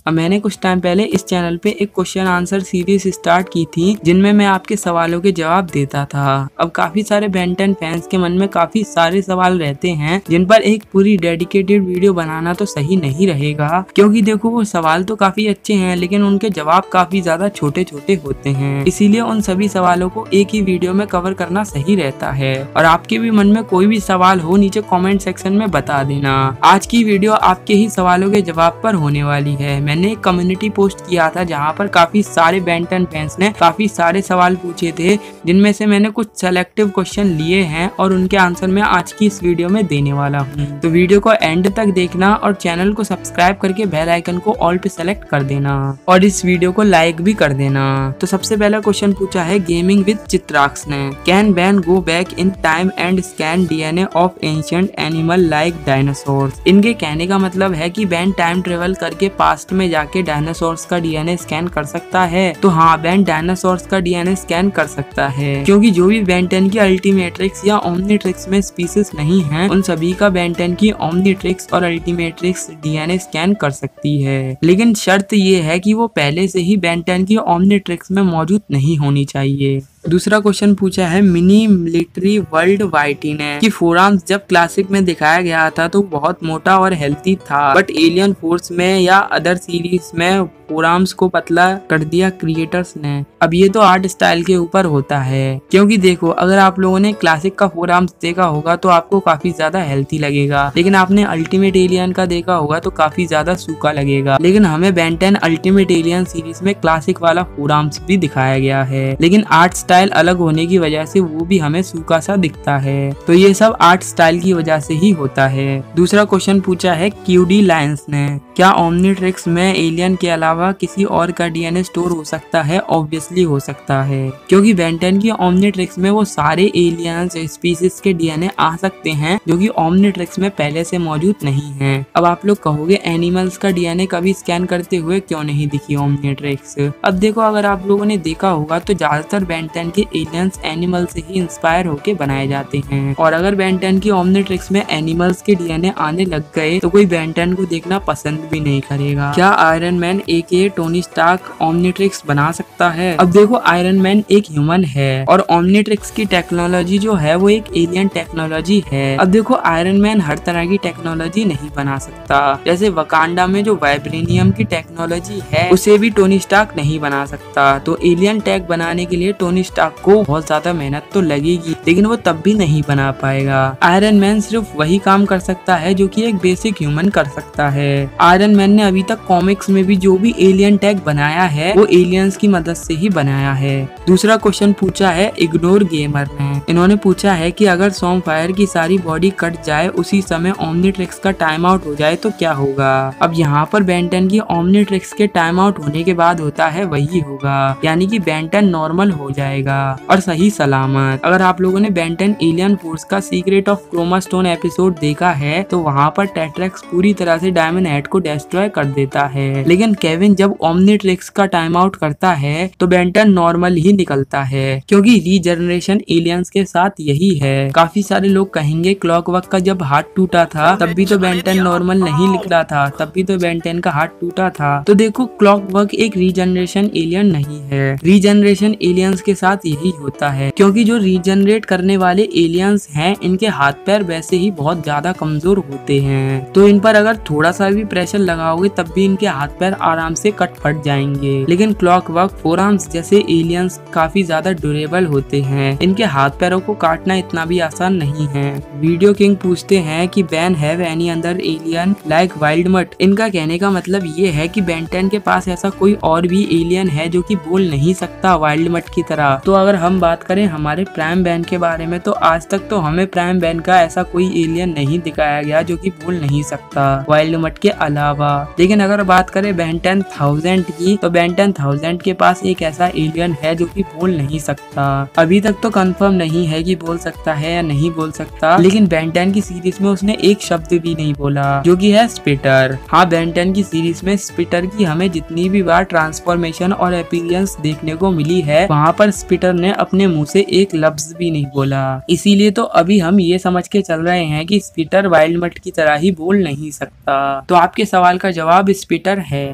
अब मैंने कुछ टाइम पहले इस चैनल पे एक क्वेश्चन आंसर सीरीज स्टार्ट की थी जिनमें मैं आपके सवालों के जवाब देता था। अब काफी सारे बेन 10 फैंस के मन में काफी सारे सवाल रहते हैं जिन पर एक पूरी डेडिकेटेड वीडियो बनाना तो सही नहीं रहेगा, क्योंकि देखो वो सवाल तो काफी अच्छे हैं लेकिन उनके जवाब काफी ज्यादा छोटे छोटे होते हैं। इसीलिए उन सभी सवालों को एक ही वीडियो में कवर करना सही रहता है। और आपके भी मन में कोई भी सवाल हो नीचे कमेंट सेक्शन में बता देना। आज की वीडियो आपके ही सवालों के जवाब पर होने वाली है। मैंने एक कम्युनिटी पोस्ट किया था जहां पर काफी सारे बेन 10 फैंस ने काफी सारे सवाल पूछे थे, जिनमें से मैंने कुछ सेलेक्टिव क्वेश्चन लिए हैं और उनके आंसर मैं आज की इस वीडियो में देने वाला हूं। तो वीडियो को एंड तक देखना और चैनल को सब्सक्राइब करके बेल आइकन को ऑल पे सेलेक्ट कर देना और इस वीडियो को लाइक भी कर देना। तो सबसे पहला क्वेश्चन पूछा है गेमिंग विद चित्राक्ष ने, can ban go back in time and scan DNA of ancient animal like dinosaurs. इनके कहने का मतलब है कि बैन टाइम ट्रेवल करके पास्ट में जाके डायनासोर्स का डीएनए स्कैन कर सकता है। तो हाँ, बैन डायनासोर्स का डीएनए स्कैन कर सकता है, क्योंकि जो भी बेन 10 की अल्टीमेट्रिक्स या ओमनीट्रिक्स में स्पीसीज नहीं है उन सभी का बेन 10 की ओमनीट्रिक्स और अल्टीमेट्रिक्स डीएनए स्कैन कर सकती है। लेकिन शर्त ये है कि वो पहले से ही बेन 10 की ओमनीट्रिक्स में मौजूद नहीं होनी चाहिए। दूसरा क्वेश्चन पूछा है मिनी मिलिट्री वर्ल्ड वाइटी ने कि फोरआर्म्स जब क्लासिक में दिखाया गया था तो बहुत मोटा और हेल्थी था, बट एलियन फोर्स में या अदर सीरीज में फोरआर्म्स को पतला कर दिया क्रिएटर्स ने। अब ये तो आर्ट स्टाइल के ऊपर होता है, क्योंकि देखो अगर आप लोगों ने क्लासिक का फोरआर्म्स देखा होगा तो आपको काफी ज्यादा हेल्थी लगेगा, लेकिन आपने अल्टीमेट एलियन का देखा होगा तो काफी ज्यादा सूखा लगेगा। लेकिन हमें बेन 10 अल्टीमेट एलियन सीरीज में क्लासिक वाला फोरआर्म्स भी दिखाया गया है, लेकिन आर्ट स्टाइल अलग होने की वजह से वो भी हमें सूखा सा दिखता है। तो ये सब आर्ट स्टाइल की वजह से ही होता है। दूसरा क्वेश्चन पूछा है क्यूडी लायंस ने, क्या ओमनीट्रिक्स में एलियन के अलावा किसी और का डीएनए स्टोर हो सकता है? ऑब्वियसली हो सकता है, क्योंकि बेन 10 की ओमनीट्रिक्स में वो सारे एलियंस स्पीसीज के डीएनए आ सकते हैं जो कि ओमनीट्रिक्स में पहले से मौजूद नहीं है। अब आप लोग कहोगे एनिमल्स का डीएनए कभी स्कैन करते हुए क्यों नहीं दिखी ओमनीट्रिक्स? अब देखो अगर आप लोगों ने देखा होगा तो ज्यादातर बेन 10 के एलियंस एनिमल से ही इंस्पायर होके बनाए जाते हैं, और अगर बेन 10 की ओमनीट्रिक्स में एनिमल्स के डीएनए आने लग गए तो कोई बेन 10 को देखना पसंद भी नहीं करेगा। क्या आयरन मैन एके टोनी स्टार्क ओमनीट्रिक्स बना सकता है? अब देखो आयरन मैन एक ह्यूमन है और ओमनीट्रिक्स की टेक्नोलॉजी जो है वो एक एलियन टेक्नोलॉजी है। अब देखो आयरन मैन हर तरह की टेक्नोलॉजी नहीं बना सकता, जैसे वकांडा में जो वाइब्रेनियम की टेक्नोलॉजी है उसे भी टोनी स्टार्क नहीं बना सकता। तो एलियन टेक बनाने के लिए टोनी स्टार्क को बहुत ज्यादा मेहनत तो लगेगी, लेकिन वो तब भी नहीं बना पाएगा। आयरन मैन सिर्फ वही काम कर सकता है जो कि एक बेसिक ह्यूमन कर सकता है। आयरन मैन ने अभी तक कॉमिक्स में भी जो भी एलियन टैग बनाया है वो एलियंस की मदद से ही बनाया है। दूसरा क्वेश्चन पूछा है इग्नोर गेमर ने। इन्होंने पूछा है कि अगर सॉन्गफायर की सारी बॉडी कट जाए उसी समय ओमनीट्रिक्स का टाइम आउट हो जाए तो क्या होगा? अब यहाँ पर बेन 10 की ओमनीट्रिक्स के टाइम आउट होने के बाद होता है वही होगा, यानी कि बेन 10 नॉर्मल हो जाएगा और सही सलामत। अगर आप लोगों ने बेन 10 एलियन फोर्स का secret of chroma stone episode देखा है तो वहाँ पर टेट्रेक्स पूरी तरह से डायमंड हेड को डिस्ट्रॉय कर देता है, लेकिन केविन जब ओमनीट्रिक्स का टाइम आउट करता है तो बेन 10 नॉर्मल ही निकलता है, क्योंकि रीजनरेशन एलियंस के साथ यही है। काफी सारे लोग कहेंगे क्लॉकवर्क का जब हाथ टूटा था तब भी तो बेन 10 नॉर्मल नहीं निकला था, तब भी तो बेन 10 का हाथ टूटा था। तो देखो क्लॉकवर्क एक रीजनरेशन एलियन नहीं है, रीजनरेशन एलियंस के साथ यही होता है, क्योंकि जो रीजनरेट करने वाले एलियंस हैं इनके हाथ पैर वैसे ही बहुत ज्यादा कमजोर होते हैं, तो इन पर अगर थोड़ा सा भी प्रेशर लगाओगे तब भी इनके हाथ पैर आराम से कट फट जाएंगे। लेकिन क्लॉकवर्क फोरआर्म्स जैसे एलियंस काफी ज्यादा ड्यूरेबल होते हैं, इनके हाथ पैरों को काटना इतना भी आसान नहीं है। वीडियो किंग पूछते हैं कि Ben have any other alien like Wildmutt. इनका कहने का मतलब ये है कि बेन 10 के पास ऐसा कोई और भी एलियन है जो कि बोल नहीं सकता वाइल्डमट की तरह। तो अगर हम बात करें हमारे प्राइम बैन के बारे में तो आज तक तो हमें प्राइम बैन का ऐसा कोई एलियन नहीं दिखाया गया जो कि बोल नहीं सकता वाइल्डमट के अलावा। लेकिन अगर बात करें बेन 10,000 की तो बेन 10,000 के पास एक ऐसा एलियन है जो कि बोल नहीं सकता। अभी तक तो कंफर्म नहीं है कि बोल सकता है या नहीं बोल सकता, लेकिन बेन 10 की सीरीज में उसने एक शब्द भी नहीं बोला जो कि है स्पिटर। हाँ, बेन 10 की सीरीज में स्पिटर की हमें जितनी भी बार ट्रांसफॉर्मेशन और अपीयरेंस देखने को मिली है वहाँ पर स्पिटर ने अपने मुंह से एक लफ्ज भी नहीं बोला। इसीलिए तो अभी हम ये समझ के चल रहे हैं कि स्पिटर वाइल्डमट की तरह ही बोल नहीं सकता। तो आपके सवाल का जवाब स्पिटर है।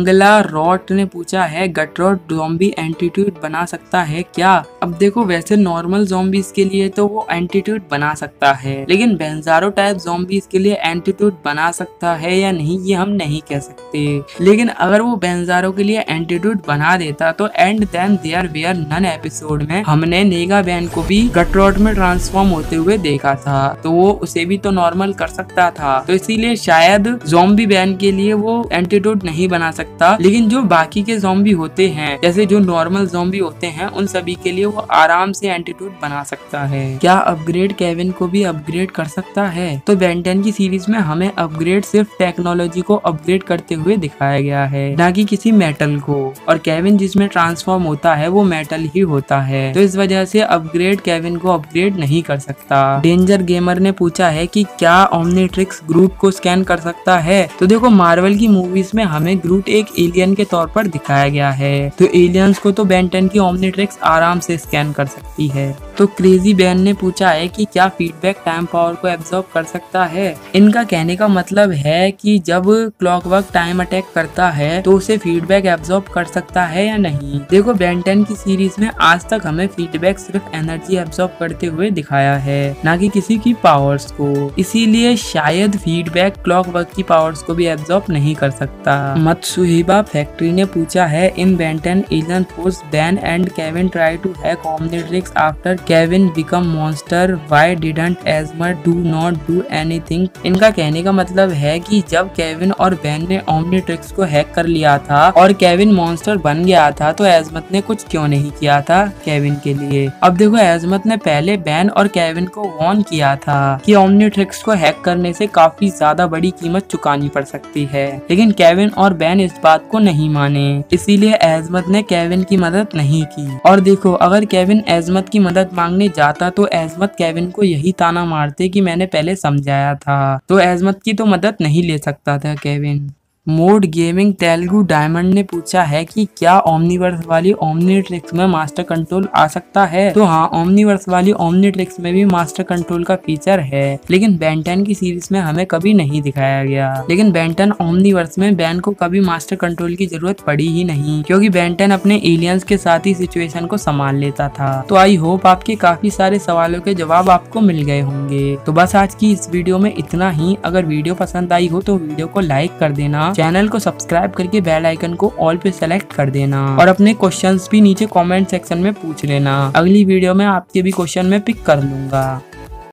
मंगला रॉट ने पूछा है गटरॉट ज़ॉम्बी एंटीट्यूड बना सकता है क्या? अब देखो वैसे नॉर्मल ज़ॉम्बीज के लिए तो वो एंटीट्यूड बना सकता है, लेकिन बेंजारो टाइप ज़ॉम्बीज के लिए एंटीट्यूड बना सकता है या नहीं ये हम नहीं कह सकते। लेकिन अगर वो बेंजारो के लिए एंटीट्यूड बना देता तो and then there were none episode में हमने नेगा बैन को भी गटरॉट में ट्रांसफॉर्म होते हुए देखा था, तो वो उसे भी तो नॉर्मल कर सकता था। तो इसीलिए शायद ज़ॉम्बी बैन के लिए वो एंटीट्यूड नहीं बना सकता, लेकिन जो बाकी के ज़ॉम्बी होते हैं जैसे जो नॉर्मल ज़ॉम्बी होते हैं उन सभी के लिए वो आराम से एंटीट्यूड बना सकता है। क्या अपग्रेड केविन को भी अपग्रेड कर सकता है? तो बेन 10 की सीरीज में हमें अपग्रेड सिर्फ टेक्नोलॉजी को अपग्रेड करते हुए दिखाया गया है, ना कि किसी मेटल को। और केविन जिसमें ट्रांसफॉर्म होता है वो मेटल ही होता है, तो इस वजह से अपग्रेड केविन को अपग्रेड नहीं कर सकता। डेंजर गेमर ने पूछा है कि क्या ओमनीट्रिक्स ग्रूट को स्कैन कर सकता है? तो देखो मार्वल की मूवीज में हमें ग्रूट एक एलियन के तौर पर दिखाया गया है, तो एलियंस को तो बेन 10 की ओमनीट्रिक्स आराम से स्कैन कर सकती है। तो क्रेजी बैन ने पूछा है कि क्या फीडबैक टाइम पावर को एब्जॉर्ब कर सकता है? इनका कहने का मतलब है कि जब क्लॉकवर्क टाइम अटैक करता है तो उसे फीडबैक एब्जॉर्ब कर सकता है या नहीं। देखो बेन 10 की सीरीज में आज तक हमें फीडबैक सिर्फ एनर्जी एब्जॉर्ब करते हुए दिखाया है, ना कि किसी की पावर्स को, इसीलिए शायद फीडबैक क्लॉकवर्क की पावर्स को भी एब्जॉर्ब नहीं कर सकता। मत्सुहिबा फैक्ट्री ने पूछा है in Ben 10 alien force Ben and Kevin try to hack Omnitrix after Kevin become monster, why didn't Azmuth do not do anything. इनका कहने का मतलब है कि जब केविन और बैन ने ओमनीट्रिक्स को हैक कर लिया था और केविन मॉन्स्टर बन गया था तो एजमत ने कुछ क्यों नहीं किया था केविन के लिए। अब देखो एजमत ने पहले बैन और केविन को वार्न किया था कि ओमनीट्रिक्स को हैक करने से काफी ज्यादा बड़ी कीमत चुकानी पड़ सकती है, लेकिन केविन और बैन इस बात को नहीं माने, इसीलिए एजमत ने केविन की मदद नहीं की। और देखो अगर केविन एजमत की मदद मांगने जाता तो एजमत केविन को यही ताना मारते कि मैंने पहले समझाया था, तो एजमत की तो मदद नहीं ले सकता था Kevin. Mode gaming Telugu diamond ने पूछा है कि क्या ओमनीवर्स वाली ओमनीट्रिक्स में मास्टर कंट्रोल आ सकता है? तो हाँ, ओमनीवर्स वाली ओमनीट्रिक्स में भी मास्टर कंट्रोल का फीचर है, लेकिन बेन 10 की सीरीज में हमें कभी नहीं दिखाया गया। लेकिन बेन 10 ओमनीवर्स में बैन को कभी मास्टर कंट्रोल की जरूरत पड़ी ही नहीं, क्योंकि बेन 10 अपने एलियंस के साथ ही सिचुएशन को संभाल लेता था। तो आई होप आपके काफी सारे सवालों के जवाब आपको मिल गए होंगे। तो बस आज की इस वीडियो में इतना ही। अगर वीडियो पसंद आई हो तो वीडियो को लाइक कर देना, चैनल को सब्सक्राइब करके बेल आइकन को ऑल पे सेलेक्ट कर देना और अपने क्वेश्चंस भी नीचे कमेंट सेक्शन में पूछ लेना। अगली वीडियो में आपके भी क्वेश्चन में पिक कर लूंगा।